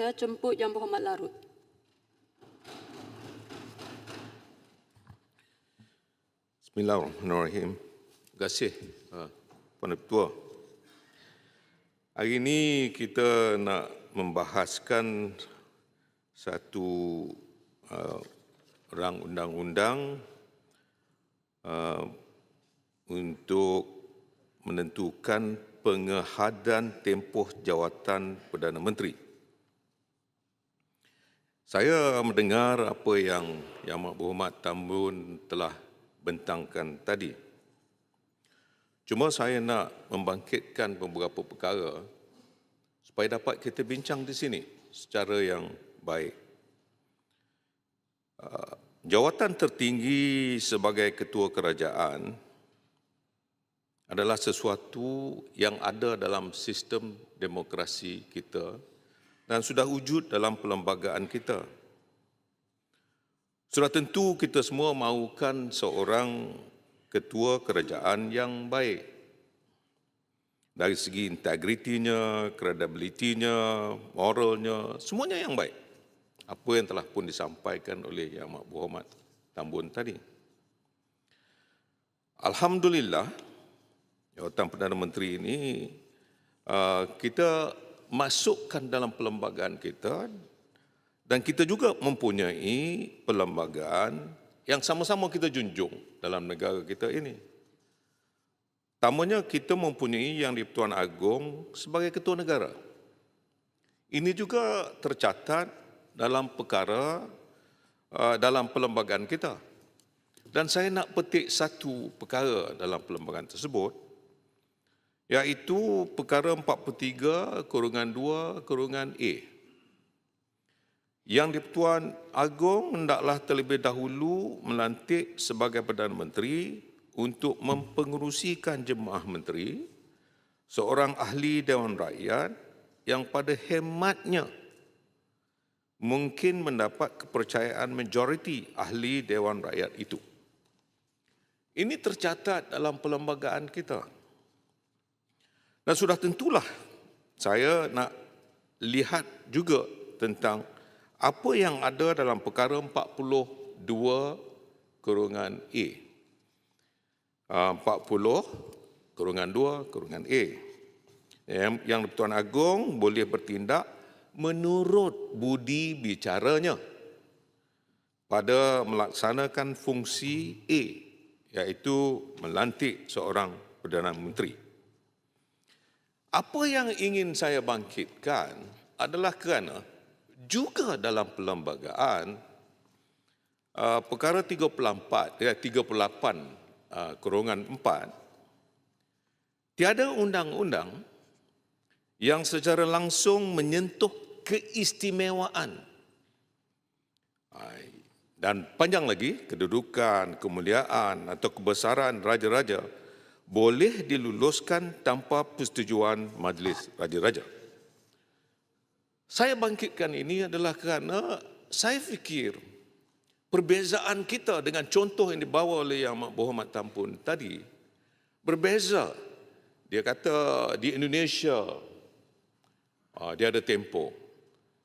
Saya jemput Yang Berhormat Larut. Bismillahirrahmanirrahim. Terima kasih, Puan Ketua. Hari ini kita nak membahaskan satu rang undang-undang untuk menentukan pengehadan tempoh jawatan Perdana Menteri. Saya mendengar apa yang Yang Amat Berhormat Tambun telah bentangkan tadi. Cuma saya nak membangkitkan beberapa perkara supaya dapat kita bincang di sini secara yang baik. Jawatan tertinggi sebagai ketua kerajaan adalah sesuatu yang ada dalam sistem demokrasi kita dan sudah wujud dalam perlembagaan kita. Sudah tentu kita semua mahukan seorang ketua kerajaan yang baik. Dari segi integritinya, kredibilitinya, moralnya, semuanya yang baik. Apa yang telah pun disampaikan oleh Yang Amat Berhormat Tambun tadi. Alhamdulillah, jawatan Perdana Menteri ini kita masukkan dalam perlembagaan kita dan kita juga mempunyai perlembagaan yang sama-sama kita junjung dalam negara kita ini. Pertamanya kita mempunyai Yang di-Pertuan Agong sebagai ketua negara. Ini juga tercatat dalam perkara dalam perlembagaan kita. Dan saya nak petik satu perkara dalam perlembagaan tersebut, iaitu perkara 43/2/A. Yang di-Pertuan Agong hendaklah terlebih dahulu melantik sebagai Perdana Menteri untuk mempengerusikan jemaah menteri seorang ahli Dewan Rakyat yang pada hematnya mungkin mendapat kepercayaan majoriti ahli Dewan Rakyat itu. Ini tercatat dalam perlembagaan kita. Dan sudah tentulah saya nak lihat juga tentang apa yang ada dalam perkara 42/A. 40/2/A. Yang di-Pertuan Agong boleh bertindak menurut budi bicaranya pada melaksanakan fungsi A, iaitu melantik seorang Perdana Menteri. Apa yang ingin saya bangkitkan adalah kerana juga dalam perlembagaan perkara 38/4 tiada undang-undang yang secara langsung menyentuh keistimewaan dan panjang lagi kedudukan, kemuliaan atau kebesaran raja-raja boleh diluluskan tanpa persetujuan Majlis Raja-Raja. Saya bangkitkan ini adalah kerana saya fikir perbezaan kita dengan contoh yang dibawa oleh Yang Amat Berhormat Tambun tadi berbeza. Dia kata di Indonesia dia ada tempoh.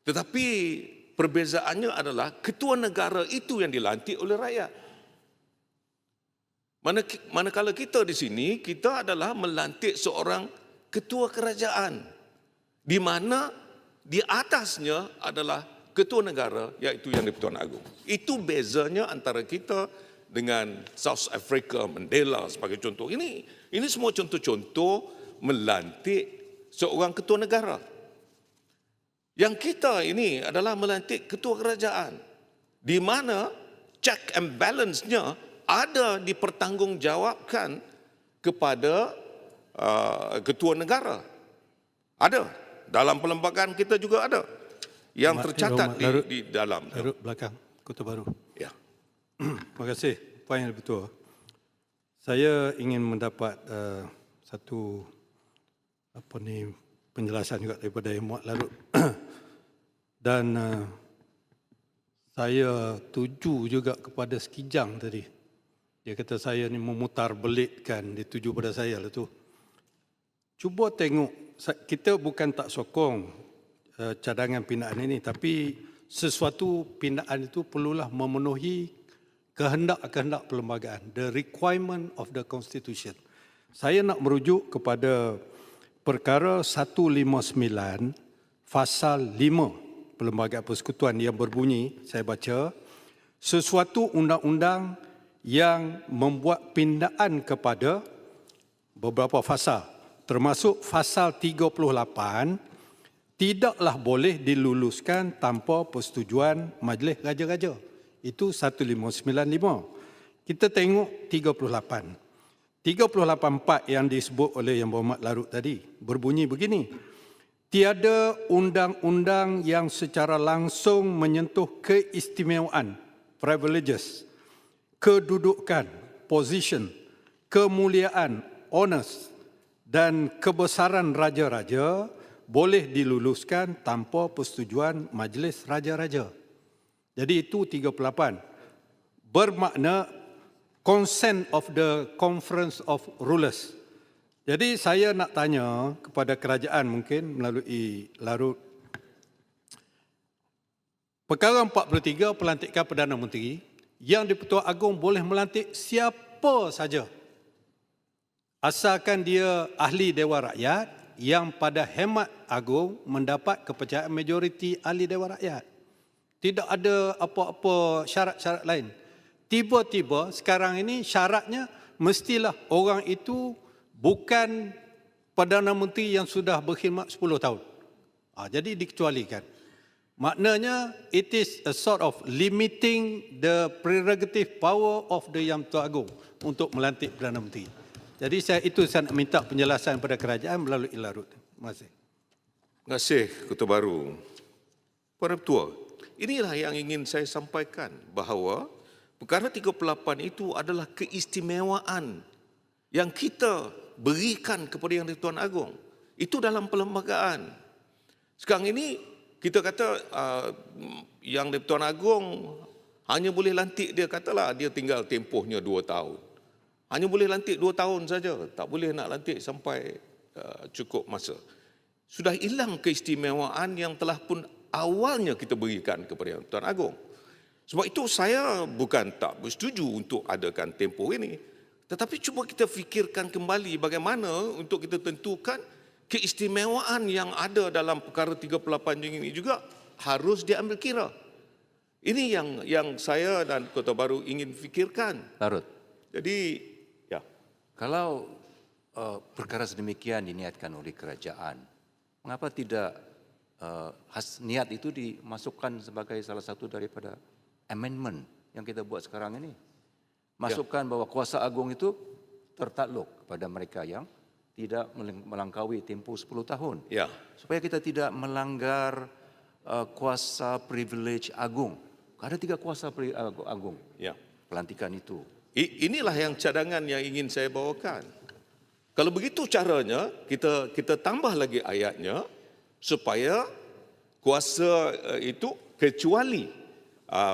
Tetapi perbezaannya adalah ketua negara itu yang dilantik oleh rakyat. Manakala kita di sini, kita adalah melantik seorang ketua kerajaan di mana di atasnya adalah ketua negara, iaitu Yang di-Pertuan Agong. Itu bezanya antara kita dengan South Africa, Mandela sebagai contoh. Ini semua contoh-contoh melantik seorang ketua negara. Yang kita ini adalah melantik ketua kerajaan di mana check and balance-nya ada dipertanggungjawabkan kepada ketua negara. Ada. Dalam perlembagaan kita juga ada. Yang tercatat di dalam. Larut belakang, Kota Baru. Ya. Terima kasih, Puan Yang Di-Pertua. Saya ingin mendapat satu penjelasan juga daripada Yang Muat Larut. Dan saya tuju juga kepada Sekijang tadi. Dia kata saya ni memutar belitkan, dia tuju pada saya lah tu. Cuba tengok, kita bukan tak sokong cadangan pindaan ini, tapi sesuatu pindaan itu perlulah memenuhi kehendak-kehendak perlembagaan, the requirement of the constitution. Saya nak merujuk kepada perkara 159 pasal 5 Perlembagaan Persekutuan yang berbunyi, saya baca, sesuatu undang-undang yang membuat pindaan kepada beberapa pasal, termasuk pasal 38, tidaklah boleh diluluskan tanpa persetujuan Majlis Raja-Raja. Itu 1595. Kita tengok 38. 38.4 yang disebut oleh Yang Berhormat Larut tadi berbunyi begini. Tiada undang-undang yang secara langsung menyentuh keistimewaan, privileges, kedudukan, position, kemuliaan, honors dan kebesaran raja-raja boleh diluluskan tanpa persetujuan Majlis Raja-Raja. Jadi itu 38. Bermakna consent of the Conference of Rulers. Jadi saya nak tanya kepada kerajaan mungkin melalui Larut. Perkara 43 pelantikan Perdana Menteri, yang di-Pertuan Agong boleh melantik siapa saja asalkan dia ahli Dewan Rakyat yang pada hemat Agong mendapat kepercayaan majoriti ahli Dewan Rakyat. Tidak ada apa-apa syarat-syarat lain. Tiba-tiba sekarang ini syaratnya mestilah orang itu bukan Perdana Menteri yang sudah berkhidmat 10 tahun. Jadi dikecualikan. Maknanya it is a sort of limiting the prerogative power of the Yang Pertuan Agong untuk melantik Perdana Menteri. Jadi saya nak minta penjelasan pada kerajaan melalui Larut. Terima kasih. Terima kasih, Ketua Baru. Para Ketua, inilah yang ingin saya sampaikan bahawa perkara 38 itu adalah keistimewaan yang kita berikan kepada Yang di-Pertuan Agong. Itu dalam perlembagaan. Sekarang ini kita kata Yang di-Pertuan Agong hanya boleh lantik, dia katalah dia tinggal tempohnya 2 tahun. Hanya boleh lantik 2 tahun saja, tak boleh nak lantik sampai cukup masa. Sudah hilang keistimewaan yang telah pun awalnya kita berikan kepada Yang di-Pertuan Agong. Sebab itu saya bukan tak bersetuju untuk adakan tempoh ini, tetapi cuba kita fikirkan kembali bagaimana untuk kita tentukan keistimewaan yang ada dalam perkara 38 ini juga harus diambil kira. Ini yang saya dan Kota Baru ingin fikirkan. Larut, Jadi, ya. kalau perkara sedemikian diniatkan oleh kerajaan, mengapa tidak niat itu dimasukkan sebagai salah satu daripada amendment yang kita buat sekarang ini? Masukkan bahawa kuasa agung itu tertakluk kepada mereka yang tidak melangkaui tempoh 10 tahun. Ya. Supaya kita tidak melanggar kuasa privilege agung. Ada 3 kuasa agung. Ya. Pelantikan itu. Inilah yang cadangan yang ingin saya bawakan. Kalau begitu caranya, kita tambah lagi ayatnya supaya kuasa itu kecuali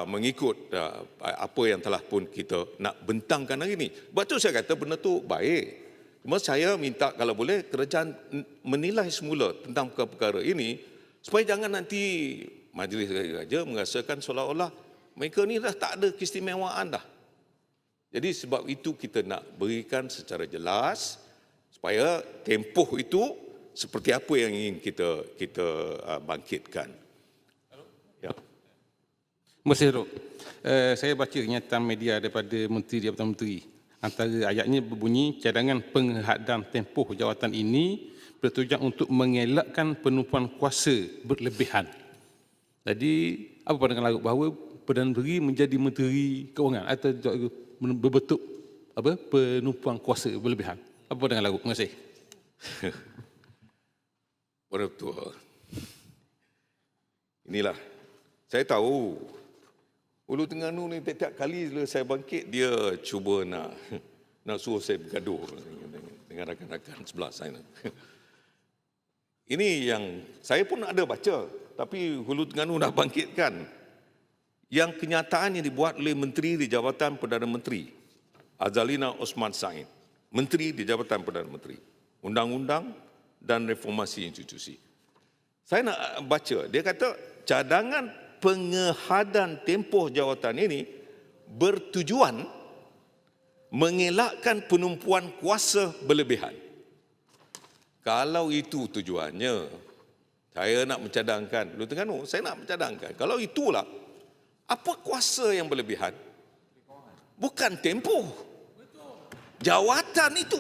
mengikut apa yang telah pun kita nak bentangkan hari ini. Sebab tu saya kata benda tu baik. Cuma saya minta kalau boleh kerajaan menilai semula tentang perkara ini supaya jangan nanti Majlis Raja merasakan seolah-olah mereka ni dah tak ada keistimewaan dah. Jadi sebab itu kita nak berikan secara jelas supaya tempoh itu seperti apa yang ingin kita bangkitkan. Ya. Terima kasih, Dok. Saya baca kenyataan media daripada Menteri di Jabatan Menteri. Antara ayatnya berbunyi, cadangan penghadam tempoh jawatan ini bertujuan untuk mengelakkan penumpuan kuasa berlebihan. Jadi, apa pandangan Larut bahawa Perdana Menteri menjadi Menteri Keuangan atau berbentuk penumpuan kuasa berlebihan? Apa pandangan Larut? Terima kasih. Para Ketua, inilah, saya tahu Ulu Terengganu ni tiap-tiap kali saya bangkit, dia cuba nak suruh saya bergaduh dengan rakan-rakan sebelah saya. Ini yang saya pun ada baca, tapi Hulu Terengganu dah bangkitkan. Yang kenyataan yang dibuat oleh Menteri di Jabatan Perdana Menteri, Azalina Osman Said, Menteri di Jabatan Perdana Menteri, Undang-Undang dan Reformasi Institusi. Saya nak baca, dia kata cadangan pengehadan tempoh jawatan ini bertujuan mengelakkan penumpuan kuasa berlebihan. Kalau itu tujuannya, saya nak mencadangkan, Dr. Terengganu, saya nak mencadangkan, kalau itulah, apa kuasa yang berlebihan? Bukan tempoh. Jawatan itu.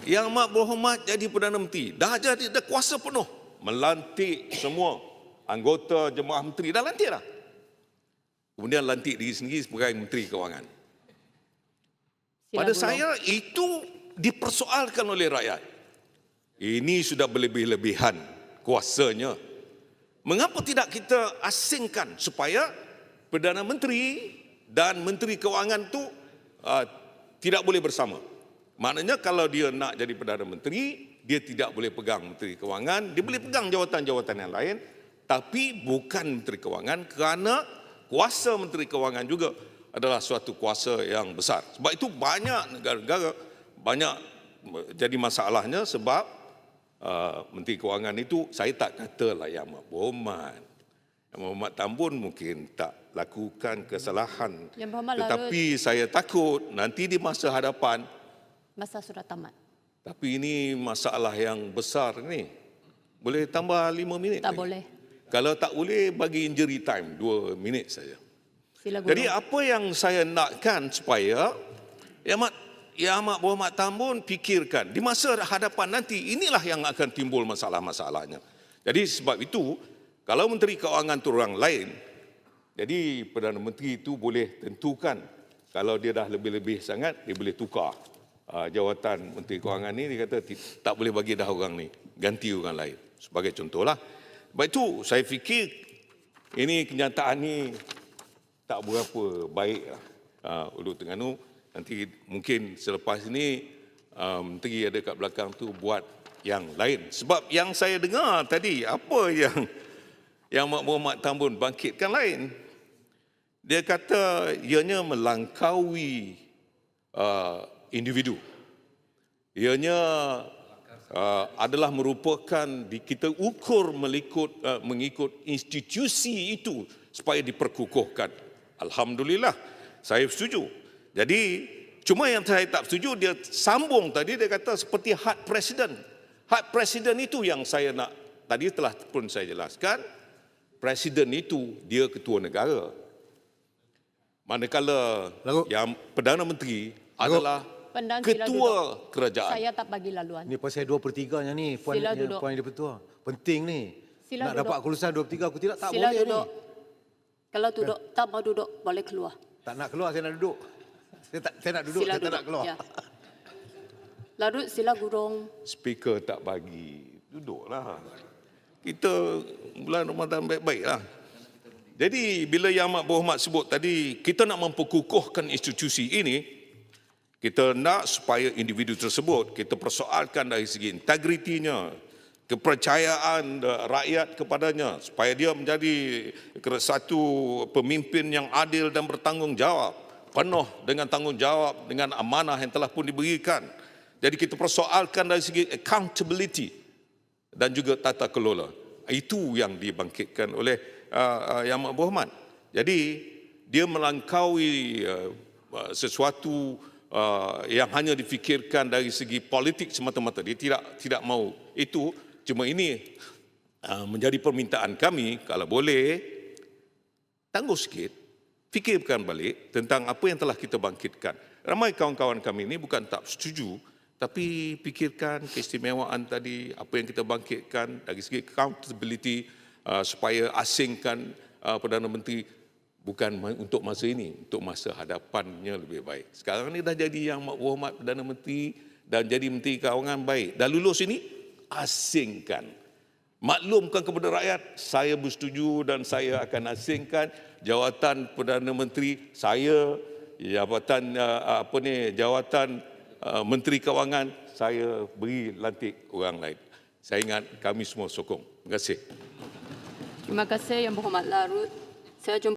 Yang Amat Berhormat jadi Perdana Menteri, dah kuasa penuh. Melantik semua anggota jemaah menteri, dah lantik dah. Kemudian lantik diri sendiri sebagai Menteri Kewangan. Pada saya, itu dipersoalkan oleh rakyat. Ini sudah berlebih-lebihan kuasanya. Mengapa tidak kita asingkan supaya Perdana Menteri dan Menteri Kewangan itu tidak boleh bersama. Maknanya kalau dia nak jadi Perdana Menteri, dia tidak boleh pegang Menteri Kewangan, dia boleh pegang jawatan-jawatan yang lain, tapi bukan Menteri Kewangan, kerana kuasa Menteri Kewangan juga adalah suatu kuasa yang besar. Sebab itu banyak negara-negara banyak jadi masalahnya sebab Menteri Kewangan itu, saya tak katalah Yang Amat Berhormat. Yang Muhammad Tambun mungkin tak lakukan kesalahan. Tetapi saya takut nanti di masa hadapan, masa sudah tamat. tapi ini masalah yang besar ni. Boleh tambah 5 minit Tak lagi? boleh. Kalau tak boleh, bagi injury time 2 minit saja. Sila Jadi guru. apa yang saya nakkan supaya Yang Amat Berhormat Tambun fikirkan di masa hadapan nanti, inilah yang akan timbul masalah-masalahnya. Jadi sebab itu, kalau Menteri Kewangan itu orang lain, jadi Perdana Menteri itu boleh tentukan, kalau dia dah lebih-lebih sangat, dia boleh tukar jawatan Menteri Kewangan ni. Dia kata tak boleh bagi dah orang ni, ganti orang lain. Sebagai contohlah. Sebab itu saya fikir ini kenyataan ni tak berapa baik lah. Dr. Terengganu, nanti mungkin selepas ini Menteri ada kat belakang tu buat yang lain. Sebab yang saya dengar tadi, apa yang Amat Berhormat Tambun bangkitkan lain. Dia kata ianya melangkaui individu. Ianya adalah merupakan kita ukur mengikut institusi itu supaya diperkukuhkan. Alhamdulillah, saya setuju. Jadi, cuma yang saya tak setuju, dia sambung tadi, dia kata seperti had presiden. Had presiden itu yang saya nak, tadi telah pun saya jelaskan, presiden itu dia ketua negara. Manakala yang Perdana Menteri adalah Pendang, ketua kerajaan. Saya tak bagi laluan. Ni pasal 2/3-nya ni, Sila duduk. puan dia betul. Penting ni. Sila Nak duduk. dapat kelulusan 2/3 aku tidak tak Sila boleh duduk. ni. Kalau duduk, tak mau duduk, boleh keluar. Tak nak keluar, saya nak duduk. Saya nak duduk, Sila saya tak nak keluar. Ya. Lalu sila gurung. Speaker tak bagi, duduklah. Kita bulan Ramadan baik-baiklah. Jadi bila Yang Amat Berhormat sebut tadi, kita nak memperkukuhkan institusi ini, kita nak supaya individu tersebut, kita persoalkan dari segi integritinya, kepercayaan rakyat kepadanya, supaya dia menjadi satu pemimpin yang adil dan bertanggungjawab, penuh dengan tanggungjawab, dengan amanah yang telah pun diberikan. Jadi kita persoalkan dari segi accountability dan juga tata kelola. Itu yang dibangkitkan oleh Yang Amat Berhormat. Jadi dia melangkaui sesuatu yang hanya difikirkan dari segi politik semata-mata. Dia tidak mahu itu. Cuma ini menjadi permintaan kami, kalau boleh tangguh sikit, fikirkan balik tentang apa yang telah kita bangkitkan. Ramai kawan-kawan kami ini bukan tak setuju, tapi fikirkan keistimewaan tadi, apa yang kita bangkitkan dari segi accountability, supaya asingkan Perdana Menteri bukan untuk masa ini, untuk masa hadapannya lebih baik. Sekarang ni dah jadi Yang Amat Berhormat Perdana Menteri dan jadi Menteri Kewangan baik. Dah lulus ini, asingkan. Maklumkan kepada rakyat, saya bersetuju dan saya akan asingkan jawatan Perdana Menteri saya, jawatan jawatan Menteri Kewangan saya beri lantik orang lain. Saya ingat kami semua sokong. Terima kasih. Terima kasih Yang Berhormat Larut. Saya jumpa